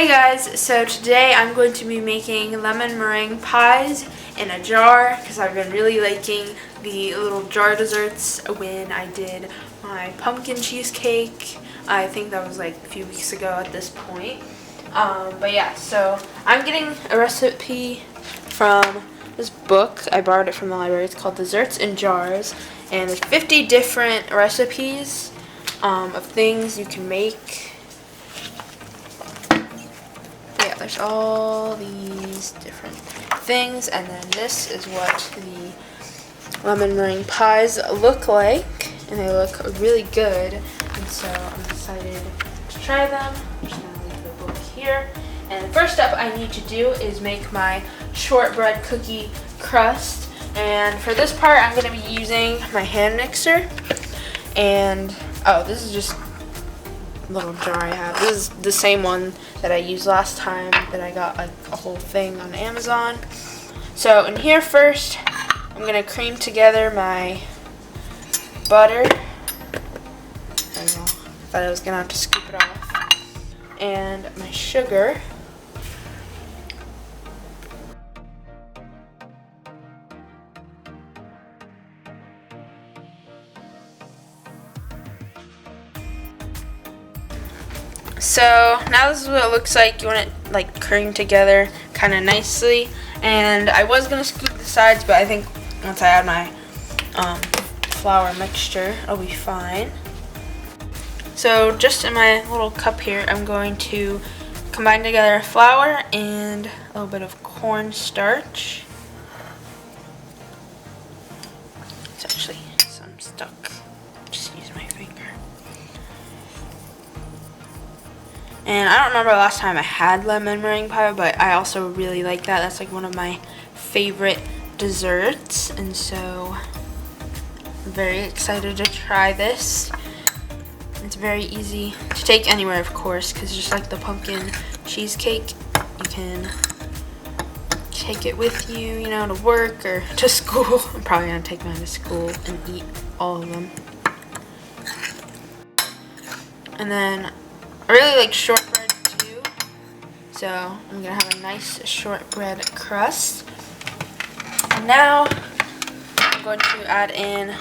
Hey guys, so today I'm going to be making lemon meringue pies in a jar because I've been really liking the little jar desserts when I did my pumpkin cheesecake. I think that was like a few weeks ago at this point. But yeah, so I'm getting a recipe from this book. I borrowed it from the library. It's called Desserts in Jars, and there's 50 different recipes of things you can make. Yeah, there's all these different things, and then this is what the lemon meringue pies look like, and they look really good, and so I'm excited to try them. I'm just going to leave the book here, and the first step I need to do is make my shortbread cookie crust, and for this part I'm going to be using my hand mixer, and oh, this is just little jar I have. This is the same one that I used last time that I got like a whole thing on Amazon. So in here first, I'm gonna cream together my butter. There we go. Thought I was gonna have to scoop it off. And my sugar. So now this is what it looks like. You want it like creamed together kind of nicely. And I was going to scoop the sides, but I think once I add my flour mixture, it'll be fine. So just in my little cup here, I'm going to combine together flour and a little bit of cornstarch. It's actually some stuck. Just use my finger. And I don't remember last time I had lemon meringue pie, but I also really like that. That's like one of my favorite desserts, and so I'm very excited to try this. It's very easy to take anywhere, of course, because just like the pumpkin cheesecake, you can take it with you, you know, to work or to school. I'm probably going to take mine to school and eat all of them. And then I really like shortbread too, so I'm going to have a nice shortbread crust. And now I'm going to add in,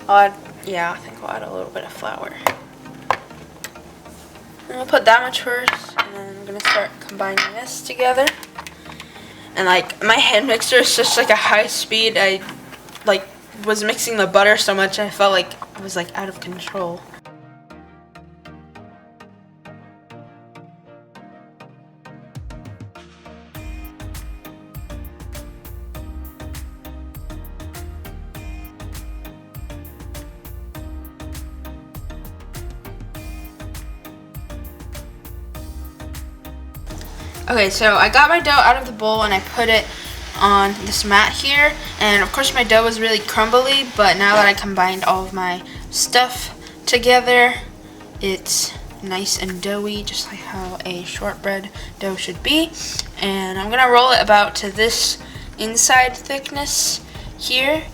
I think I'll add a little bit of flour. I'm going to put that much first, and then I'm going to start combining this together. And like, my hand mixer is just like a high speed. I like was mixing the butter so much I felt like it was like out of control. Okay, so I got my dough out of the bowl and I put it on this mat here, and of course my dough was really crumbly, but now that I combined all of my stuff together, it's nice and doughy, just like how a shortbread dough should be. And I'm gonna roll it about to this inside thickness here,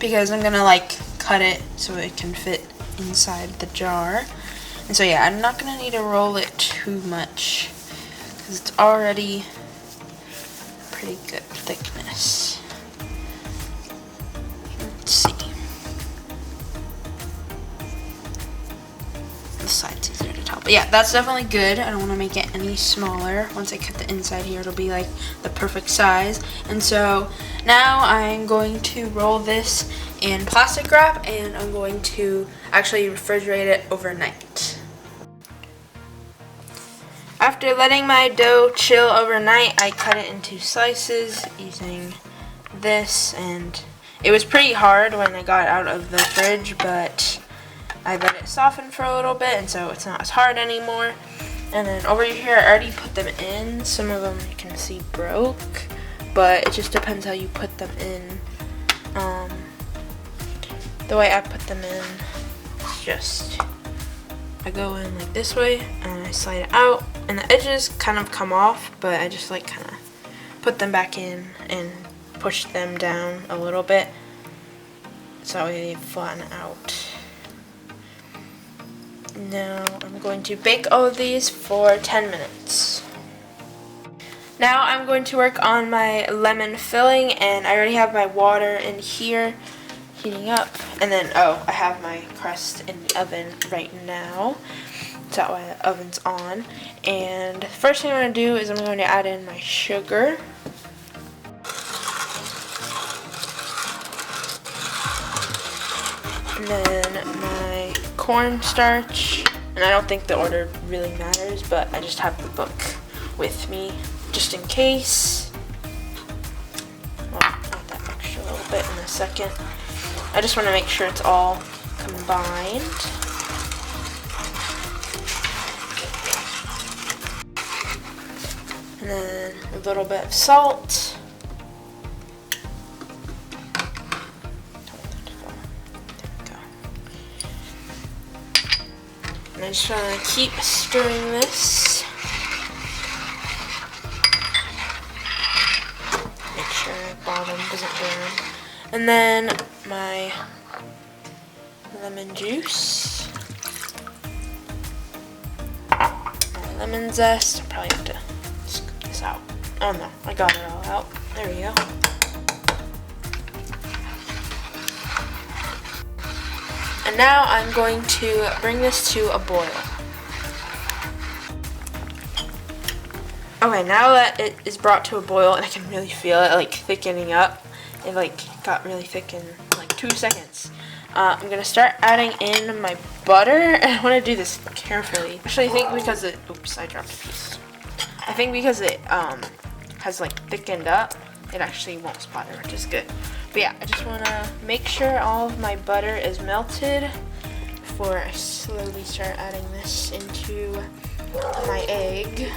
because I'm gonna like cut it so it can fit inside the jar. And so yeah, I'm not gonna need to roll it too much, it's already pretty good thickness. Let's see. This side's easier to tell. But yeah, that's definitely good. I don't want to make it any smaller. Once I cut the inside here, it'll be like the perfect size. And so now I'm going to roll this in plastic wrap, and I'm going to actually refrigerate it overnight. After letting my dough chill overnight, I cut it into slices using this, and it was pretty hard when I got it out of the fridge, but I let it soften for a little bit, and so it's not as hard anymore. And then over here, I already put them in. Some of them you can see broke, but it just depends how you put them in. The way I put them in is just, I go in like this way and I slide it out, and the edges kind of come off, but I just like kind of put them back in and push them down a little bit so they flatten out. Now I'm going to bake all of these for 10 minutes. Now I'm going to work on my lemon filling, and I already have my water in here heating up. And then, oh, I have my crust in the oven right now. So that way the oven's on. And the first thing I'm going to do is I'm going to add in my sugar. And then my cornstarch. And I don't think the order really matters, but I just have the book with me just in case. I'll add that extra little bit in a second. I just want to make sure it's all combined. And then a little bit of salt. And I just want to keep stirring this. Make sure the bottom doesn't burn. And then my lemon juice. My lemon zest. I probably have to scoop this out. Oh no, I got it all out. There we go. And now I'm going to bring this to a boil. Okay, now that it is brought to a boil and I can really feel it like thickening up, it like got really thick in like 2 seconds. I'm gonna start adding in my butter, and I want to do this carefully. Actually, I think because it, oops, I dropped a piece. I think because it has like thickened up, it actually won't splatter, which is good. But yeah, I just want to make sure all of my butter is melted before I slowly start adding this into my egg.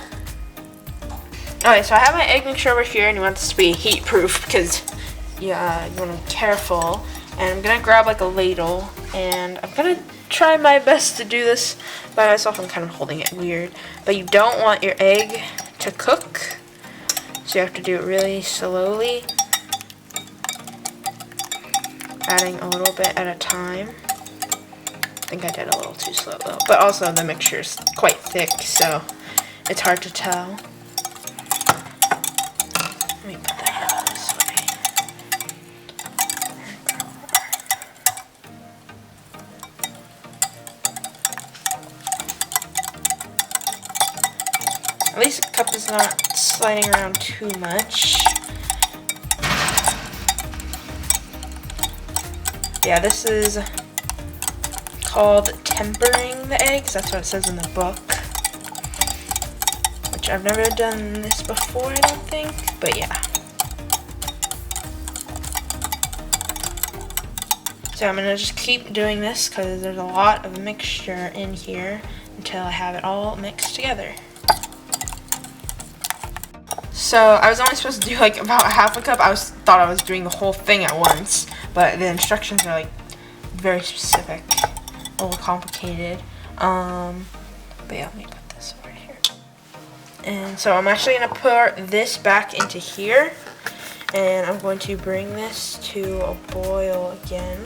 Okay, so I have my egg mixture over here, and you want this to be heat proof because you want to be careful. And I'm going to grab like a ladle, and I'm going to try my best to do this by myself. I'm kind of holding it weird. But you don't want your egg to cook, so you have to do it really slowly. Adding a little bit at a time. I think I did a little too slow though. But also the mixture is quite thick, so it's hard to tell. Let me put that out this way. At least the cup is not sliding around too much. Yeah, this is called tempering the eggs. That's what it says in the book. Which I've never done this before, I don't think. But yeah. So I'm going to just keep doing this because there's a lot of mixture in here until I have it all mixed together. So I was only supposed to do like about half a cup. I thought I was doing the whole thing at once. But the instructions are like very specific, a little complicated. But yeah, let me put this over here. And so I'm actually gonna pour this back into here, and I'm going to bring this to a boil again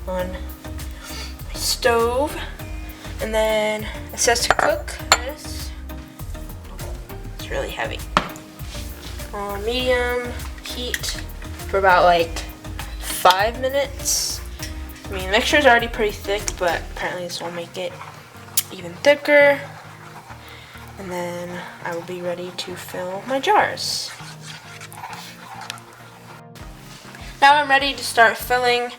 on my stove. And then it says to cook this. It's really heavy. Medium heat for about like 5 minutes. I mean, the mixture is already pretty thick, but apparently this will make it even thicker. And then I will be ready to fill my jars. Now I'm ready to start filling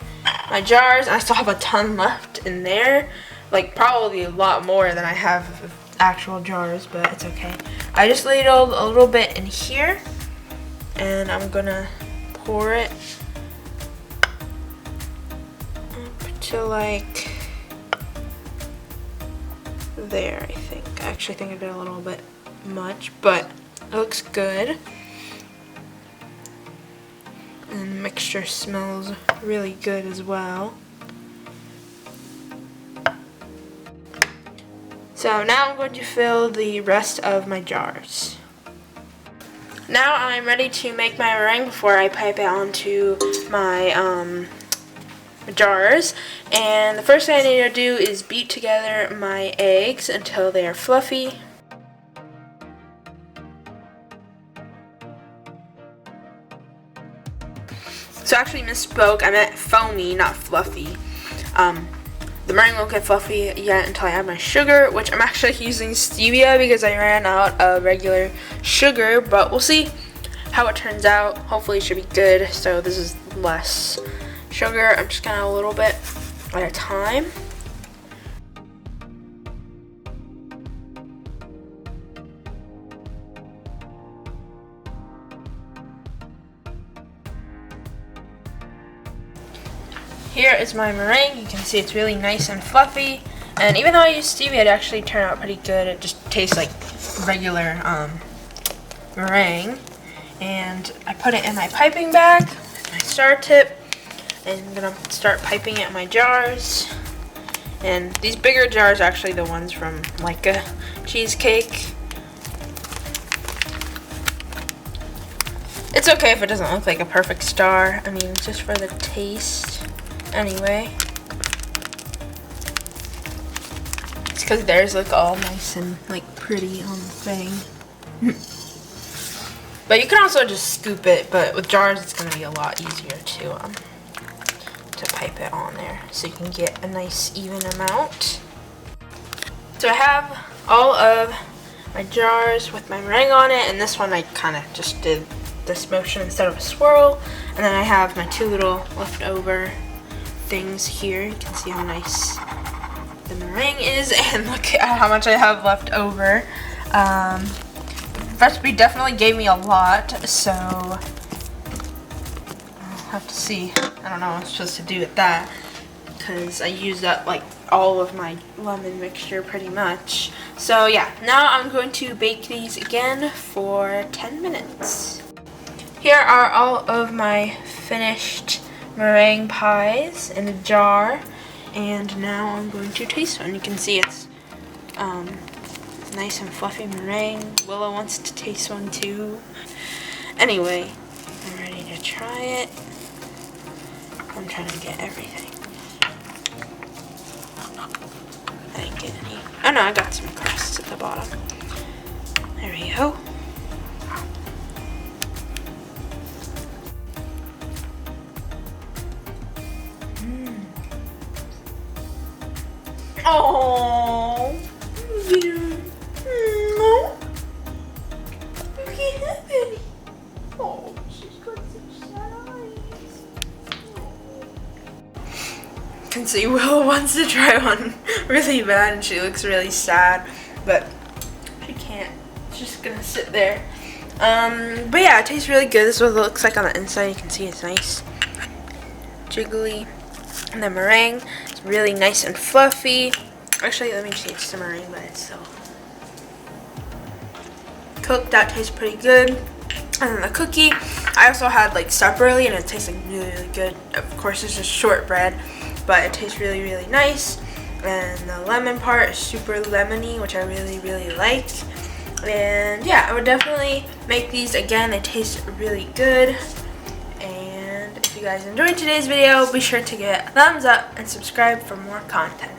my jars. I still have a ton left in there, like probably a lot more than I have of actual jars, but it's okay. I just ladled a little bit in here, and I'm gonna pour it to like there, I think. I actually think I did a little bit much, but it looks good. And the mixture smells really good as well. So now I'm going to fill the rest of my jars. Now I'm ready to make my meringue before I pipe it onto my jars. And the first thing I need to do is beat together my eggs until they are fluffy. So actually misspoke, I meant foamy, not fluffy. The meringue won't get fluffy yet until I add my sugar, which I'm actually using stevia because I ran out of regular sugar, but we'll see how it turns out. Hopefully it should be good. So this is less sugar. I'm just gonna add a little bit at a time. Here is my meringue. You can see it's really nice and fluffy, and even though I used stevia, it actually turned out pretty good. It just tastes like regular meringue. And I put it in my piping bag with my star tip, and I'm gonna start piping it in my jars. And these bigger jars are actually the ones from like a cheesecake. It's okay if it doesn't look like a perfect star. I mean, it's just for the taste anyway. It's because theirs look all nice and like pretty on the thing. But you can also just scoop it, but with jars it's going to be a lot easier to pipe it on there so you can get a nice even amount. So I have all of my jars with my meringue on it, and this one I kind of just did this motion instead of a swirl. And then I have my two little leftover things here. You can see how nice the meringue is, and look at how much I have left over. Recipe definitely gave me a lot, so I'll have to see. I don't know what I'm supposed to do with that because I used up like all of my lemon mixture pretty much. So yeah, now I'm going to bake these again for 10 minutes. Here are all of my finished meringue pies in a jar, and now I'm going to taste one. You can see it's nice and fluffy meringue. Willow wants to taste one too. Anyway, I'm ready to try it. I'm trying to get everything. I didn't get any. Oh no, I got some crusts at the bottom. There we go. Oh, no, you can't have any. Oh, she's got such sad eyes. Oh. You can see Willow wants to try one really bad, and she looks really sad, but she can't. She's just gonna sit there. But yeah, it tastes really good. This is what it looks like on the inside. You can see it's nice, jiggly. And the meringue is really nice and fluffy. Actually, let me taste the meringue, but it's still cooked. That tastes pretty good. And then the cookie, I also had like separately, and it tastes like really, really good. Of course, it's just shortbread, but it tastes really, really nice. And the lemon part is super lemony, which I really, really like. And yeah, I would definitely make these again. They taste really good. If you guys enjoyed today's video, be sure to give it a thumbs up and subscribe for more content.